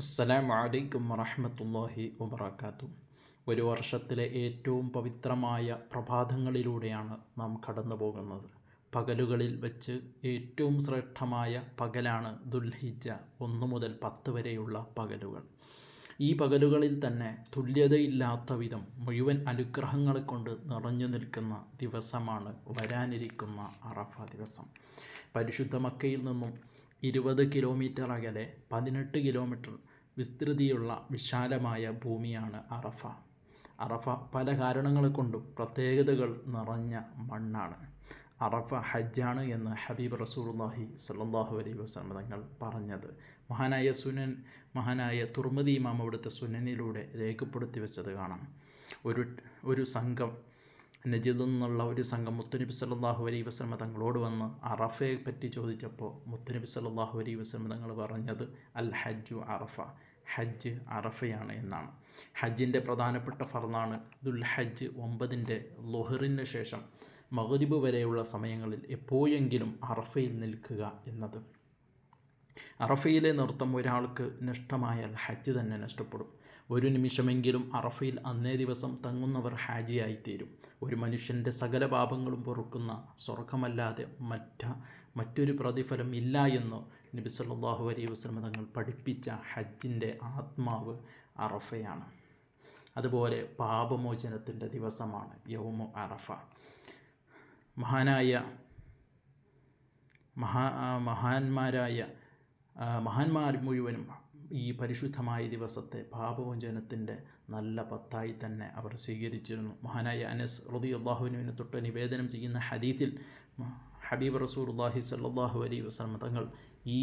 അസ്സലാമു അലൈക്കും വറഹ്മത്തുള്ളാഹി വബറകാതുഹു. ഒരു വർഷത്തിലെ ഏറ്റവും പവിത്രമായ പ്രഭാതങ്ങളിലൂടെയാണ് നാം കടന്നു പോകുന്നത്. പകലുകളിൽ വെച്ച് ഏറ്റവും ശ്രേഷ്ഠമായ പകലാണ് ദുൽഹിജ്ജ 1 മുതൽ 10 വരെയുള്ള പകലുകൾ. ഈ പകലുകളിൽ തന്നെ തുല്യതയില്ലാത്ത വിധം മുഴുവൻ അനുഗ്രഹങ്ങൾ കൊണ്ട് നിറഞ്ഞു നിൽക്കുന്ന ദിവസമാണ് വരാനിരിക്കുന്ന അറഫ ദിവസം. പരിശുദ്ധ മക്കയിൽ നിന്നും 20 കിലോമീറ്റർ അകലെ 18 കിലോമീറ്റർ വിസ്തൃതിയുള്ള വിശാലമായ ഭൂമിയാണ് അറഫ. അറഫ പല കാരണങ്ങൾ കൊണ്ടും പ്രത്യേകതകൾ നിറഞ്ഞ മണ്ണാണ്. അറഫ ഹജ്ജാണ് എന്ന് ഹബീബ് റസൂലുള്ളാഹി സ്വല്ലല്ലാഹു അലൈഹി വസല്ലം തങ്ങൾ പറഞ്ഞത് മഹാനായ തുർമുദി ഇമാം അവിടുത്തെ സുനനിലൂടെ രേഖപ്പെടുത്തി വെച്ചത് കാണാം. ഒരു സംഘം നജിദിൽ നിന്നുള്ള ഒരു സംഘം മുത്തുനബി സല്ലല്ലാഹു അലൈഹി വസല്ലം തങ്ങളോട് വന്ന് അറഫയെ പറ്റി ചോദിച്ചപ്പോൾ മുത്തുനബി സല്ലല്ലാഹു അലൈഹി വസല്ലം തങ്ങൾ പറഞ്ഞത് അൽ ഹജ്ജു അറഫ, ഹജ്ജ് അറഫയാണ് എന്നാണ്. ഹജ്ജിൻ്റെ പ്രധാനപ്പെട്ട ഫർളാണ് ദുൽ ഹജ്ജ് 9 ളുഹറിന് ശേഷം മഗ്രിബ് വരെയുള്ള സമയങ്ങളിൽ എപ്പോഴെങ്കിലും അറഫയിൽ നിൽക്കുക എന്നത്. അറഫയിലെ നൃത്തം ഒരാൾക്ക് നഷ്ടമായാൽ ഹജ്ജ് തന്നെ നഷ്ടപ്പെടും. ഒരു നിമിഷമെങ്കിലും അറഫയിൽ അന്നേ ദിവസം തങ്ങുന്നവർ ഹാജിയായിത്തീരും. ഒരു മനുഷ്യൻ്റെ സകല പാപങ്ങളും പൊറുക്കുന്ന സ്വർഗമല്ലാതെ മറ്റൊരു പ്രതിഫലം ഇല്ല എന്ന് നബി സല്ലല്ലാഹു അലൈഹി വസല്ലം തങ്ങൾ പഠിപ്പിച്ച ഹജ്ജിൻ്റെ ആത്മാവ് അറഫയാണ്. അതുപോലെ പാപമോചനത്തിൻ്റെ ദിവസമാണ് യൗമു അറഫ. മഹാന്മാർ മുഴുവനും ഈ പരിശുദ്ധമായ ദിവസത്തെ പാപമോചനത്തിൻ്റെ നല്ല പത്തായി തന്നെ അവർ സ്വീകരിച്ചിരുന്നു. മഹാനായ അനസ് റളിയല്ലാഹു അൻഹുവിനെ തൊട്ട് നിവേദനം ചെയ്യുന്ന ഹദീസിൽ ഹബീബ് റസൂലുള്ളാഹി സ്വല്ലല്ലാഹു അലൈഹി വസല്ലം തങ്ങൾ ഈ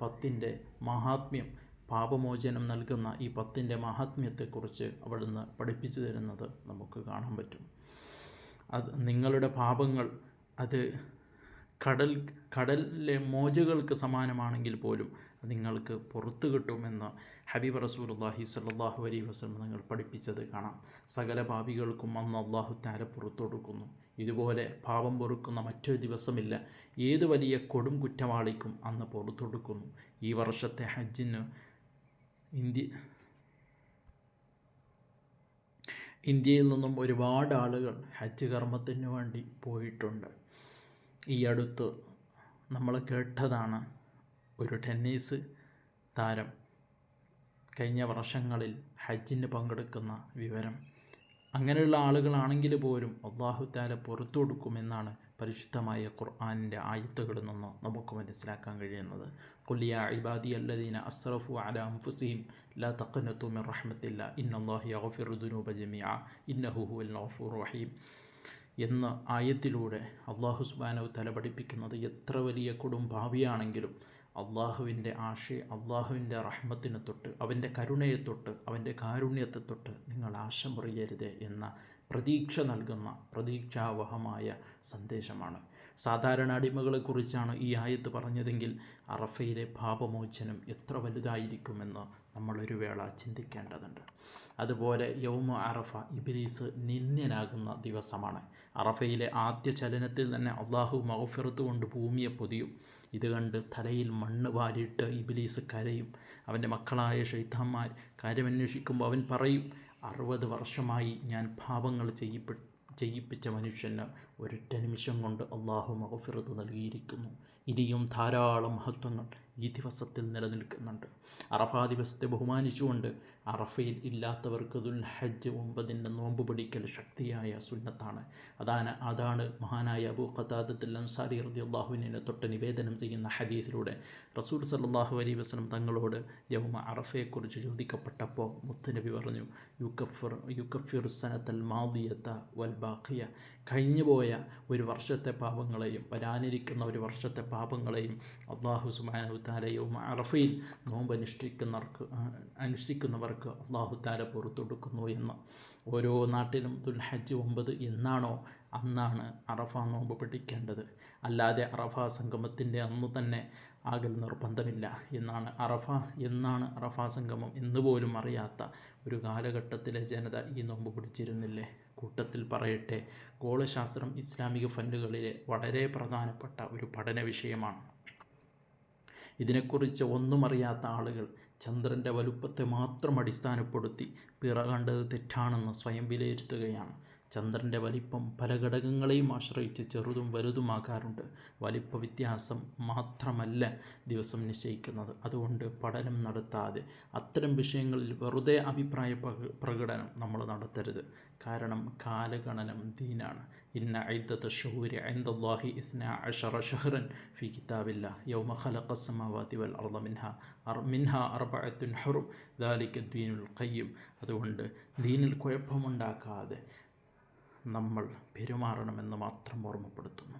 10ൻ്റെ മഹാത്മ്യം, പാപമോചനം നൽകുന്ന ഈ 10ൻ്റെ മഹാത്മ്യത്തെക്കുറിച്ച് അവിടുന്ന് പഠിപ്പിച്ചു തരുന്നത് നമുക്ക് കാണാൻ പറ്റും. നിങ്ങളുടെ പാപങ്ങൾ അത് കടലിലെ മോജകൾക്ക് സമാനമാണെങ്കിൽ പോലും നിങ്ങൾക്ക് പുറത്തു കിട്ടുമെന്ന് ഹബീബ് റസൂലുള്ളാഹി സ്വല്ലല്ലാഹു അലൈഹി വസല്ലം തങ്ങൾ പഠിപ്പിച്ചത് കാണാം. സകല പാപികൾക്കും അന്ന് അല്ലാഹു തആല പുറത്തു കൊടുക്കുന്നു. ഇതുപോലെ പാപം പൊറുക്കുന്ന മറ്റൊരു ദിവസമില്ല. ഏത് വലിയ കൊടും കുറ്റവാളിക്കും അന്ന് പുറത്തു കൊടുക്കുന്നു. ഈ വർഷത്തെ ഹജ്ജിന് ഇന്ത്യയിൽ നിന്നും ഒരുപാട് ആളുകൾ ഹജ്ജ് കർമ്മത്തിന് വേണ്ടി പോയിട്ടുണ്ട്. ഈ അടുത്ത് നമ്മൾ കേട്ടതാണ് ഒരു ടെന്നീസ് താരം കഴിഞ്ഞ വർഷങ്ങളിൽ ഹജ്ജിന് പങ്കെടുക്കുന്ന വിവരം. അങ്ങനെയുള്ള ആളുകളാണെങ്കിൽ പോലും അല്ലാഹു തആല പുറത്തു കൊടുക്കുമെന്നാണ് പരിശുദ്ധമായ ഖുർആനിൻ്റെ ആയത്തുകളിൽ നിന്ന് നമുക്ക് മനസ്സിലാക്കാൻ കഴിയുന്നത്. ഖുൽ യാ ഇബാദിയല്ലദീന അസ്റഫു അലാ അൻഫുസിഹിം ലാ തഖ്നതു മിർ റഹ്മത്തില്ലാ ഇന്നല്ലാഹ യഗ്ഫിറു ദുനൂബ ജമീഅ ഇന്നഹു ഹുവൽ ഗഫൂറുർ റഹീം എന്ന ആയത്തിലൂടെ അല്ലാഹു സുബ്ഹാനഹു തആല പഠിപ്പിക്കുന്നത് എത്ര വലിയ കൊടും പാപിയാണെങ്കിലും അള്ളാഹുവിൻ്റെ റഹ്മത്തിനെ തൊട്ട്, അവൻ്റെ കരുണയെ തൊട്ട്, അവൻ്റെ കാരുണ്യത്തെ തൊട്ട് നിങ്ങൾ ആശം പറയരുത് എന്ന പ്രതീക്ഷ നൽകുന്ന പ്രതീക്ഷാവഹമായ സന്ദേശമാണ്. സാധാരണ അടിമകളെക്കുറിച്ചാണ് ഈ ആയത്ത് പറഞ്ഞതെങ്കിൽ അറഫയിലെ പാപമോചനം എത്ര വലുതായിരിക്കുമെന്ന് നമ്മളൊരു വേള ചിന്തിക്കേണ്ടതുണ്ട്. അതുപോലെ യൗമു അറഫ ഇബ്ലീസ് നിന്ദ്യനാകുന്ന ദിവസമാണ്. അറഫയിലെ ആദ്യ ചലനത്തിൽ തന്നെ അള്ളാഹു മഗ്ഫിറത്ത് കൊണ്ട് ഭൂമിയെ പൊതിയും. ഇത് കണ്ട് തലയിൽ മണ്ണ് വാരിയിട്ട് ഇബ്ലീസ് കരയും. അവൻ്റെ മക്കളായ ശൈത്താന്മാർ കാര്യമന്വേഷിക്കുമ്പോൾ അവൻ പറയും, 60 വർഷമായി ഞാൻ പാപങ്ങൾ ചെയ്യിപ്പിച്ച മനുഷ്യന് ഒരൊറ്റ നിമിഷം കൊണ്ട് അള്ളാഹു മഗ്ഫിറത്ത് നൽകിയിരിക്കുന്നു. ഇനിയും ധാരാളം മഹത്വങ്ങൾ ഈ ദിവസത്തിൽ നിലനിൽക്കുന്നുണ്ട്. അറഫ ദിവസത്തെ ബഹുമാനിച്ചുകൊണ്ട് അറഫയിൽ ഇല്ലാത്തവർക്ക് ദുൽ ഹജ്ജ് 9 നോമ്പ് പിടിക്കൽ ശക്തിയായ സുന്നത്താണ്. അതാണ് മഹാനായ അബൂ ഖതാദത്തുൽ അൻസാരി റളിയല്ലാഹു അൻഹുവിനെ തൊട്ട് നിവേദനം ചെയ്യുന്ന ഹദീസിലൂടെ റസൂൽ സല്ലല്ലാഹു അലൈഹി വസല്ലം തങ്ങളോട് യൗമ അറഫയെക്കുറിച്ച് ചോദിക്കപ്പെട്ടപ്പോൾ മുത്തുനബി പറഞ്ഞു, യുകഫിറു സനത്തൽ മാദിയത വൽ ബാഖിയ, കഴിഞ്ഞുപോയ ഒരു വർഷത്തെ പാപങ്ങളെയും വരാനിരിക്കുന്ന ഒരു വർഷത്തെ പാപങ്ങളെയും അല്ലാഹു സുബ്ഹാനഹു തആല യൗമ അറഫയിൽ നോമ്പ് അനുഷ്ഠിക്കുന്നവർക്ക് അല്ലാഹു തആല പുറത്തു കൊടുക്കുന്നു എന്ന്. ഓരോ നാട്ടിലും ദുൽ ഹജ്ജ് 9 എന്നാണോ അന്നാണ് അറഫ നോമ്പ് പിടിക്കേണ്ടത്. അല്ലാതെ അറഫ സംഗമത്തിൻ്റെ അന്ന് തന്നെ ആകൽ നിർബന്ധമില്ല എന്നാണ്. അറഫ സംഗമം എന്നുപോലും അറിയാത്ത ഒരു കാലഘട്ടത്തിലെ ജനത ഈ നോമ്പ് പിടിച്ചിരുന്നില്ലേ? കൂട്ടത്തിൽ പറയട്ടെ, ഗോളശാസ്ത്രം ഇസ്ലാമിക ഫന്നുകളിലെ വളരെ പ്രധാനപ്പെട്ട ഒരു പഠന വിഷയമാണ്. ഇതിനെക്കുറിച്ച് ഒന്നും അറിയാത്ത ആളുകൾ ചന്ദ്രൻ്റെ വലുപ്പത്തെ മാത്രം അടിസ്ഥാനപ്പെടുത്തി പിറ കണ്ടത് തെറ്റാണെന്ന് സ്വയം വിലയിരുത്തുകയാണ്. ചന്ദ്രൻ്റെ വലിപ്പം പല ഘടകങ്ങളെയും ആശ്രയിച്ച് ചെറുതും വലുതുമാകാറുണ്ട്. വലിപ്പ വ്യത്യാസം മാത്രമല്ല ദിവസം നിശ്ചയിക്കുന്നത്. അതുകൊണ്ട് പഠനം നടത്താതെ അത്തരം വിഷയങ്ങളിൽ വെറുതെ അഭിപ്രായ പ്രകടനം നമ്മൾ നടത്തരുത്. കാരണം കാലഗണനം ദീനാണ്. ഇന്ന ഇദ്ദത ശുഹൂരി ഇൻദല്ലാഹി 12 ശഹ്റൻ ഫി കിതാബില്ലാഹ് യൗമ ഖലഖസ് സമാവാതി വൽ അർള മിൻഹാ അർബഅത്തുൻ ഹുറും ദാലിക ദീനുൽ ഖയ്യിം. അതുകൊണ്ട് ദീനിൽ കുഴപ്പമുണ്ടാക്കാതെ നമ്മൾ പെരുമാറണമെന്ന് മാത്രം ഓർമ്മപ്പെടുത്തുന്നു.